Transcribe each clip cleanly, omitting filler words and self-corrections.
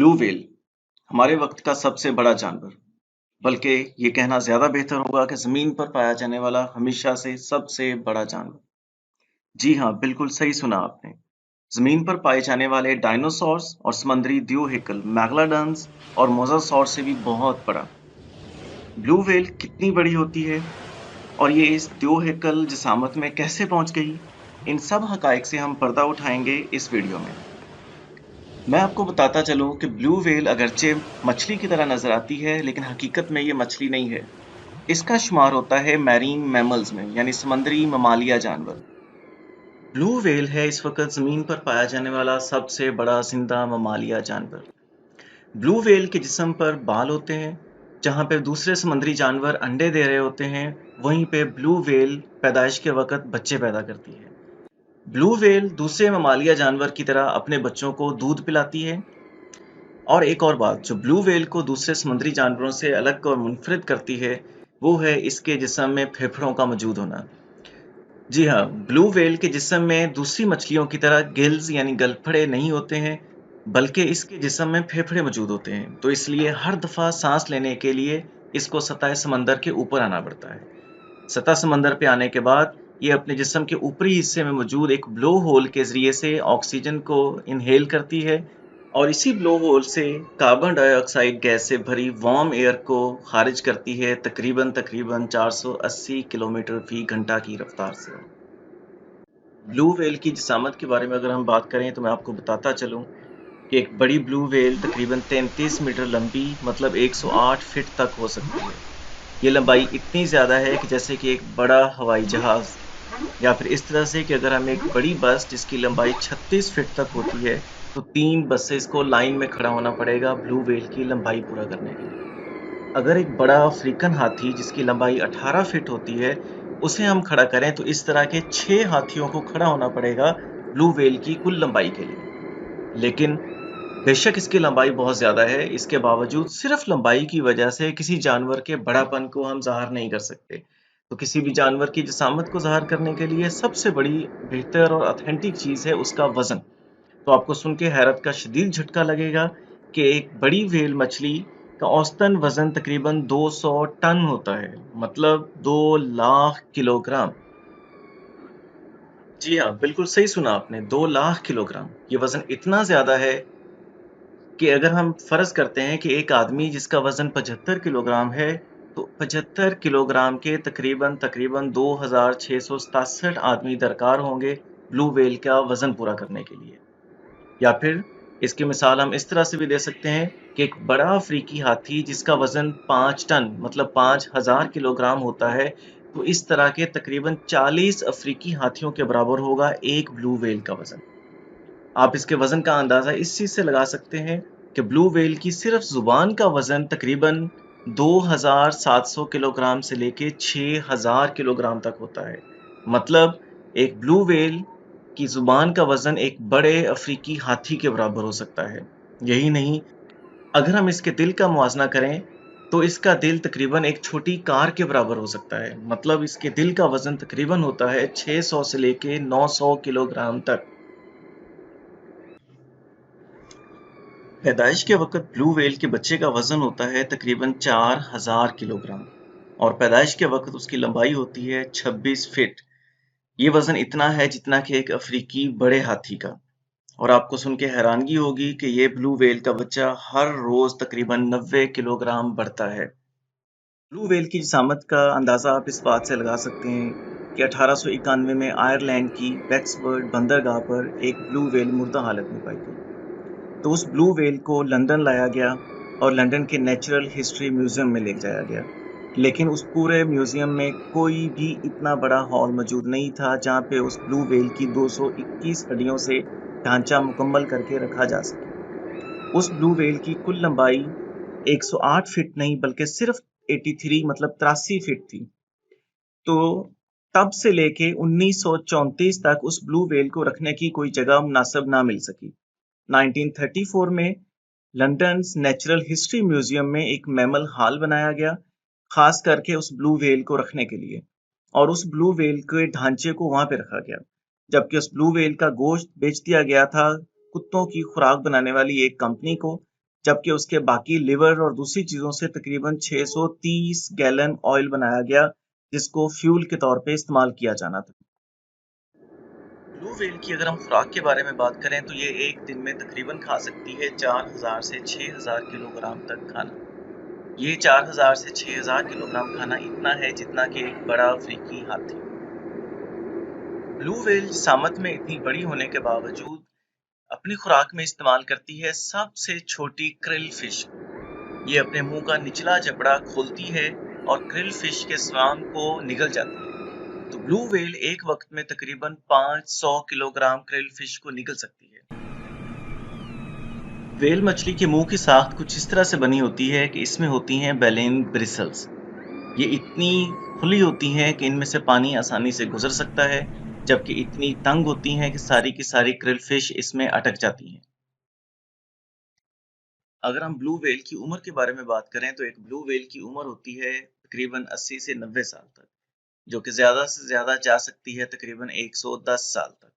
Blue whale हमारे वक्त का सबसे बड़ा जानवर, बल्कि ये कहना ज्यादा बेहतर होगा कि जमीन पर पाया जाने वाला हमेशा से सबसे बड़ा जानवर। जी हाँ, बिल्कुल सही सुना आपने। जमीन पर पाए जाने वाले डायनासोर्स और समुद्री द्यूहिकल मैगलाडन्स और मोसासॉर्स से भी बहुत बड़ा। ब्लू व्हेल कितनी बड़ी होती है और ये इस द्यूहिकल जिसामत में कैसे पहुंच गई, इन सब हकाइक से हम पर्दा उठाएंगे इस वीडियो में। मैं आपको बताता चलूं कि ब्लू व्हेल अगरचे मछली की तरह नजर आती है, लेकिन हकीकत में ये मछली नहीं है। इसका शुमार होता है मैरीन मैमल्स में, यानी समुद्री ममालिया जानवर। ब्लू व्हेल है इस वक्त जमीन पर पाया जाने वाला सबसे बड़ा जिंदा ममालिया जानवर। ब्लू व्हेल के जिस्म पर बाल होते हैं। जहां पे दूसरे समुद्री जानवर अंडे दे रहे होते हैं, वहीं पे ब्लू व्हेल पैदाइश के वक्त बच्चे पैदा करती है। ब्लू व्हेल दूसरे ममालिया जानवर की तरह अपने बच्चों को दूध पिलाती है। और एक और बात जो ब्लू व्हेल को दूसरे समुद्री जानवरों से अलग और मुनफरिद करती है, वो है इसके जिस्म में फेफड़ों का मौजूद होना। जी हाँ, ब्लू व्हेल के जिस्म में दूसरी मछलियों की तरह गिल्स यानी गलफड़े नहीं होते हैं, बल्कि इसके जिस्म में फेफड़े मौजूद होते हैं। तो इसलिए हर दफा सांस लेने के लिए इसको सतह समंदर के ऊपर आना पड़ता है। सतह समंदर पे आने के बाद ये अपने जिस्म के ऊपरी हिस्से में मौजूद एक ब्लो होल के जरिए से ऑक्सीजन को इनहेल करती है और इसी ब्लो होल से कार्बन डाइऑक्साइड गैस से भरी वार्म एयर को खारिज करती है, तकरीबन तकरीबन 480 किलोमीटर फी घंटा की रफ्तार से। ब्लू व्हेल की जिसामत के बारे में अगर हम बात करें तो मैं आपको बताता चलूं कि एक बड़ी ब्लू व्हेल तकरीबन 33 मीटर लंबी, मतलब 108 फीट तक हो सकती है। ये लंबाई इतनी ज़्यादा है कि जैसे कि एक बड़ा हवाई जहाज़, या फिर इस तरह से कि अगर हम एक बड़ी बस जिसकी लंबाई 36 फीट तक होती है, तो 3 बसेस को लाइन में खड़ा होना पड़ेगा ब्लू व्हेल की लंबाई पूरा करने के लिए। अगर एक बड़ा अफ्रीकन हाथी जिसकी लंबाई 18 फीट होती है, उसे हम खड़ा करें तो इस तरह के 6 हाथियों को खड़ा होना पड़ेगा ब्लू व्हेल की कुल लंबाई के लिए। लेकिन बेशक इसकी लंबाई बहुत ज़्यादा है, इसके बावजूद सिर्फ लंबाई की वजह से किसी जानवर के बड़ापन को हम ज़ाहिर नहीं कर सकते। तो किसी भी जानवर की जिसामत को ज़ाहिर करने के लिए सबसे बड़ी, बेहतर और ऑथेंटिक चीज़ है उसका वज़न। तो आपको सुन के हैरत का शदीद झटका लगेगा कि एक बड़ी व्हेल मछली का औसतन वज़न तकरीबन 200 टन होता है, मतलब 2 लाख किलोग्राम। जी हाँ, बिल्कुल सही सुना आपने, 2 लाख किलोग्राम। ये वज़न इतना ज़्यादा है कि अगर हम फर्ज करते हैं कि एक आदमी जिसका वजन 75 किलोग्राम है, तो 75 किलोग्राम के तकरीबन तकरीबन 2667 आदमी दरकार होंगे ब्लू व्हेल का वजन पूरा करने के लिए। या फिर इसकी मिसाल हम इस तरह से भी दे सकते हैं कि एक बड़ा अफ्रीकी हाथी जिसका वजन 5 टन मतलब 5000 किलोग्राम होता है, तो इस तरह के तकरीबन 40 अफ्रीकी हाथियों के बराबर होगा एक ब्लू व्हेल का वजन। आप इसके वजन का अंदाजा इस चीज से लगा सकते हैं कि ब्लू व्हेल की सिर्फ जुबान का वजन तकरीबन 2700 किलोग्राम से लेके 6000 किलोग्राम तक होता है। मतलब एक ब्लू व्हेल की जुबान का वजन एक बड़े अफ्रीकी हाथी के बराबर हो सकता है। यही नहीं, अगर हम इसके दिल का मुआवजा करें तो इसका दिल तकरीबन एक छोटी कार के बराबर हो सकता है। मतलब इसके दिल का वजन तकरीबन होता है 600 से लेके 900 किलोग्राम तक। पैदाइश के वक्त ब्लू व्हेल के बच्चे का वजन होता है तकरीबन 4000 किलोग्राम और पैदाइश के वक्त उसकी लंबाई होती है 26 फीट। ये वजन इतना है जितना कि एक अफ्रीकी बड़े हाथी का। और आपको सुन के हैरानगी होगी कि ये ब्लू व्हेल का बच्चा हर रोज तकरीबन 90 किलोग्राम बढ़ता है। ब्लू व्हेल की जिसामत का अंदाजा आप इस बात से लगा सकते हैं कि 1891 में आयरलैंड की वेक्सवर्ड बंदरगाह पर एक ब्लू व्हेल मुर्दा हालत में पाई गई। तो उस ब्लू व्हेल को लंदन लाया गया और लंदन के नेचुरल हिस्ट्री म्यूजियम में ले जाया गया। लेकिन उस पूरे म्यूजियम में कोई भी इतना बड़ा हॉल मौजूद नहीं था जहां पे उस ब्लू व्हेल की 221 हड्डियों से ढांचा मुकम्मल करके रखा जा सके। उस ब्लू व्हेल की कुल लंबाई 108 फीट नहीं बल्कि सिर्फ 83 मतलब 83 फीट थी। तो तब से लेके 1934 तक उस ब्लू व्हेल को रखने की कोई जगह मुनासिब ना मिल सकी। 1934 में लंदन नेचुरल हिस्ट्री म्यूजियम में एक मैमल हॉल बनाया गया, खास करके उस ब्लू व्हेल को रखने के लिए। और उस ब्लू व्हेल के ढांचे को वहां पे रखा गया, जबकि उस ब्लू व्हेल का गोश्त बेच दिया गया था कुत्तों की खुराक बनाने वाली एक कंपनी को, जबकि उसके बाकी लिवर और दूसरी चीजों से तकरीबन 630 गैलन ऑयल बनाया गया, जिसको फ्यूल के तौर पे इस्तेमाल किया जाना था। ब्लू व्हेल की अगर हम खुराक के बारे में बात करें तो ये एक दिन में तकरीबन खा सकती है 4000 से 6000 किलोग्राम तक खाना। ये 4000 से 6000 किलोग्राम खाना इतना है जितना कि एक बड़ा अफ्रीकी हाथी। ब्लू व्हेल सामत में इतनी बड़ी होने के बावजूद अपनी खुराक में इस्तेमाल करती है सबसे छोटी क्रिल फिश को। ये अपने मुंह का निचला जबड़ा खोलती है और क्रिल फिश के स्वाम को निगल जाती है। तो ब्लू व्हेल एक वक्त में तकरीबन 500 किलोग्राम क्रिल फिश को निगल सकती है। व्हेल मछली के मुंह की साख्त कुछ इस तरह से बनी होती है कि इसमें होती हैं बेलेन ब्रिसल्स। ये इतनी खुली होती हैं कि इनमें से पानी आसानी से गुजर सकता है, जबकि इतनी तंग होती हैं कि सारी की सारी क्रिल फिश इसमें अटक जाती हैं। अगर हम ब्लू व्हेल की उम्र के बारे में बात करें तो एक ब्लू व्हेल की उम्र होती है तकरीबन 80 से 90 साल तक, जो कि ज्यादा से ज्यादा जा सकती है तकरीबन 110 साल तक।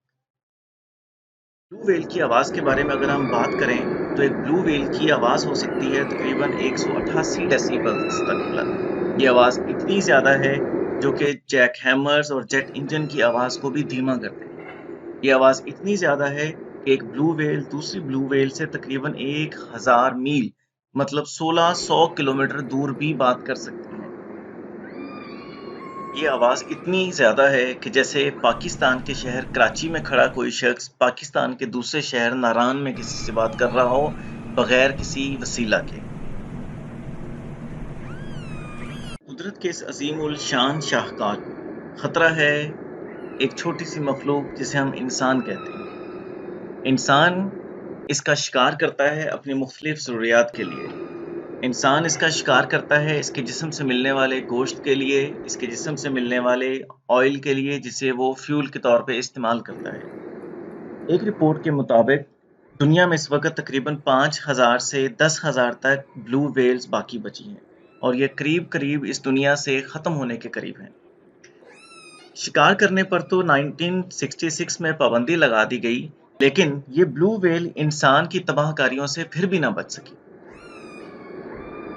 ब्लू व्हेल की आवाज के बारे में अगर हम बात करें तो एक ब्लू व्हेल की आवाज हो सकती है तकरीबन 188 डेसिबल्स तक बुलंद। ये आवाज इतनी ज्यादा है जो कि जैक हैमर्स और जेट इंजन की आवाज को भी धीमा कर दे। ये आवाज इतनी ज्यादा है कि एक ब्लू व्हेल दूसरी ब्लू व्हेल से तकरीबन 1000 मील मतलब 1600 किलोमीटर दूर भी बात कर सकती है। ये आवाज इतनी ज्यादा है कि जैसे पाकिस्तान के शहर कराची में खड़ा कोई शख्स पाकिस्तान के दूसरे शहर नारान में किसी से बात कर रहा हो बगैर किसी वसीला के। कुदरत के इस अजीम उल शान शाहकार को खतरा है एक छोटी सी मखलूक जिसे हम इंसान कहते हैं। इंसान इसका शिकार करता है अपनी मुख्तलिफ ज़रूरियात के लिए। इंसान इसका शिकार करता है इसके जिस्म से मिलने वाले गोश्त के लिए, इसके जिस्म से मिलने वाले ऑयल के लिए, जिसे वो फ्यूल के तौर पे इस्तेमाल करता है। एक रिपोर्ट के मुताबिक दुनिया में इस वक्त तकरीबन 5000 से 10,000 तक ब्लू व्हेल्स बाकी बची हैं और ये करीब करीब इस दुनिया से ख़त्म होने के करीब हैं। शिकार करने पर तो 1966 में पाबंदी लगा दी गई, लेकिन ये ब्लू व्हेल इंसान की तबाहकारियों से फिर भी ना बच सकी।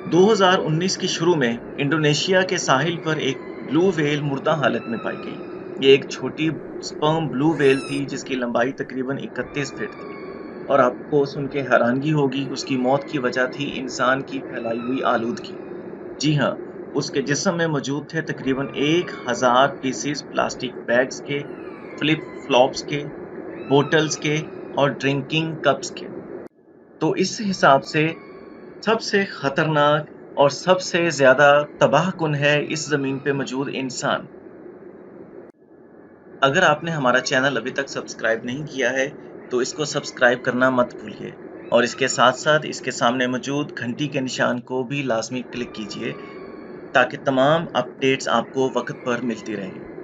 2019 के शुरू में इंडोनेशिया के साहिल पर एक ब्लू व्हेल मुर्दा हालत में पाई गई। ये एक छोटी स्पर्म ब्लू व्हेल थी जिसकी लंबाई तकरीबन 31 फीट थी और आपको सुन के हैरानगी होगी, उसकी मौत की वजह थी इंसान की फैलाई हुई आलूदगी। जी हाँ, उसके जिस्म में मौजूद थे तकरीबन 1000 पीसीस प्लास्टिक बैग्स के, फ्लिप फ्लॉप्स के, बोटल्स के और ड्रिंकिंग कप्स के। तो इस हिसाब से सबसे खतरनाक और सबसे ज्यादा तबाहकुन है इस जमीन पे मौजूद इंसान। अगर आपने हमारा चैनल अभी तक सब्सक्राइब नहीं किया है तो इसको सब्सक्राइब करना मत भूलिए और इसके साथ साथ इसके सामने मौजूद घंटी के निशान को भी लाजमी क्लिक कीजिए ताकि तमाम अपडेट्स आपको वक्त पर मिलती रहें।